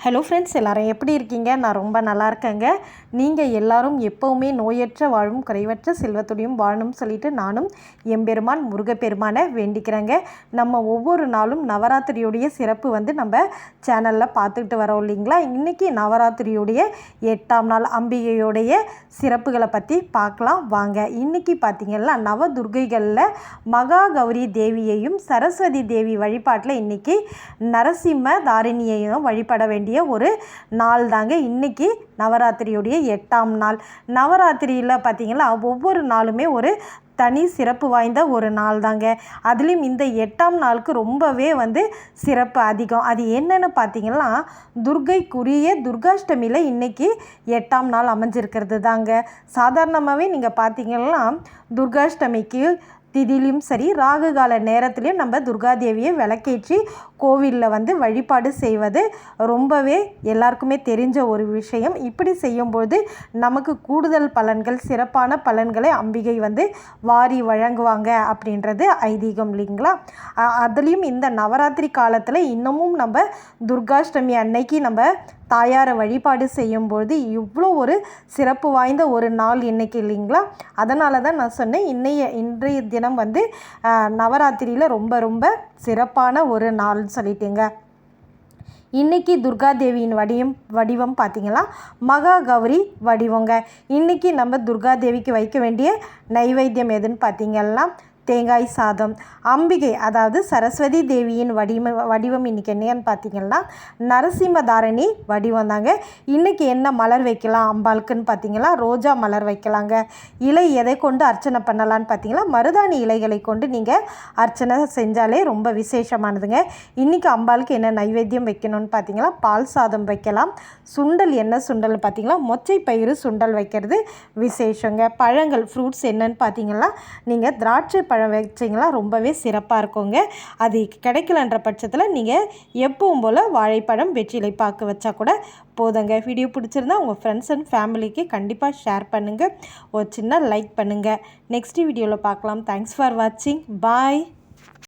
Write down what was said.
Hello friends, எல்லோரும் எப்படி இருக்கீங்க? நான் ரொம்ப நல்லா இருக்கேங்க. நீங்கள் எல்லோரும் எப்போவுமே நோயற்ற வாழும் குறைவற்ற செல்வத்துடையும் வாழணும்னு சொல்லிட்டு நானும் எம்பெருமான் முருகப்பெருமானை வேண்டிக்கிறேங்க. நம்ம ஒவ்வொரு நாளும் நவராத்திரியுடைய சிறப்பு நம்ம சேனலில் பார்த்துக்கிட்டு வரோம் இல்லைங்களா? இன்றைக்கி நவராத்திரியுடைய 8ஆம் நாள் அம்பிகையுடைய சிறப்புகளை பற்றி பார்க்கலாம் வாங்க. இன்றைக்கி பார்த்திங்கன்னா நவதுர்க்கைகளில் மகா கௌரி தேவியையும் சரஸ்வதி தேவி வழிபாட்டில் இன்றைக்கி நரசிம்ம தாரிணியையும் வழிபட வேண்டிய ஒரு நாள் தாங்க இன்றைக்கி நவராத்திரியுடைய 8ஆம் நாள். நவராத்திரியில் பார்த்திங்கன்னா ஒவ்வொரு நாளுமே ஒரு தனி சிறப்பு வாய்ந்த ஒரு நாள் தாங்க. அதுலேயும் இந்த 8ஆம் நாளுக்கு ரொம்பவே சிறப்பு அதிகம். அது என்னென்னு பார்த்திங்கன்னா துர்க்கைக்குரிய துர்காஷ்டமியில் இன்றைக்கி 8ஆம் நாள் அமைஞ்சிருக்கிறது தாங்க. சாதாரணமாகவே நீங்கள் பார்த்திங்கன்னா துர்காஷ்டமிக்கு திதிலையும் சரி ராகு கால நேரத்துலையும் நம்ம துர்காதேவியை விளக்கேற்றி கோவிலில் வழிபாடு செய்வது ரொம்பவே எல்லாருக்குமே தெரிஞ்ச ஒரு விஷயம். இப்படி செய்யும்போது நமக்கு கூடுதல் பலன்கள், சிறப்பான பலன்களை அம்பிகை வாரி வழங்குவாங்க அப்படின்றது ஐதீகம் இல்லைங்களா? அதுலேயும் இந்த நவராத்திரி காலத்தில் இன்னமும் நம்ம துர்காஷ்டமி அன்னைக்கு நம்ம தாயாரை வழிபாடு செய்யும்போது இவ்வளோ ஒரு சிறப்பு வாய்ந்த ஒரு நாள் இன்றைக்கி இல்லைங்களா? அதனால தான் நான் சொன்னேன் இன்றைய தினம் நவராத்திரியில் ரொம்ப ரொம்ப சிறப்பான ஒரு நாள்னு சொல்லிட்டேங்க. இன்றைக்கி துர்காதேவியின் வடிவம் பார்த்திங்கன்னா மகா கௌரி வடிவங்க. இன்றைக்கி நம்ம துர்காதேவிக்கு வைக்க வேண்டிய நைவேத்தியம் எதுன்னு பார்த்திங்கன்னா தேங்காய் சாதம். அம்பிகை அதாவது சரஸ்வதி தேவியின் வடிவம் இன்றைக்கி என்னன்னு பார்த்திங்கன்னா நரசிம்மதாரணி வடிவம் தாங்க. இன்றைக்கி என்ன மலர் வைக்கலாம் அம்பாளுக்குன்னு பார்த்திங்கன்னா ரோஜா மலர் வைக்கலாங்க. இலை எதை கொண்டு அர்ச்சனை பண்ணலான்னு பார்த்திங்கன்னா மருதாணி இலைகளை கொண்டு நீங்கள் அர்ச்சனை செஞ்சாலே ரொம்ப விசேஷமானதுங்க. இன்றைக்கி அம்பாளுக்கு என்ன நைவேத்தியம் வைக்கணும்னு பார்த்திங்கன்னா பால் சாதம் வைக்கலாம். சுண்டல் என்ன சுண்டல்னு பார்த்திங்கன்னா மொச்சை பயிறு சுண்டல் வைக்கிறது விசேஷங்க. பழங்கள் ஃப்ரூட்ஸ் என்னன்னு பார்த்திங்கன்னா நீங்கள் திராட்சை பழம் வச்சிங்களா ரொம்பவே சிறப்பாக இருக்குங்க. அது கிடைக்கலன்ற பட்சத்தில் நீங்கள் எப்பவும் போல் வாழைப்பழம் வெற்றிலை பாக்கு வச்சா கூட போதுங்க. வீடியோ பிடிச்சிருந்தா உங்கள் ஃப்ரெண்ட்ஸ் அண்ட் ஃபேமிலிக்கு கண்டிப்பாக ஷேர் பண்ணுங்கள். ஒரு சின்ன லைக் பண்ணுங்கள். நெக்ஸ்ட் வீடியோவில் பார்க்கலாம். தேங்க்ஸ் ஃபார் வாட்சிங். பாய்.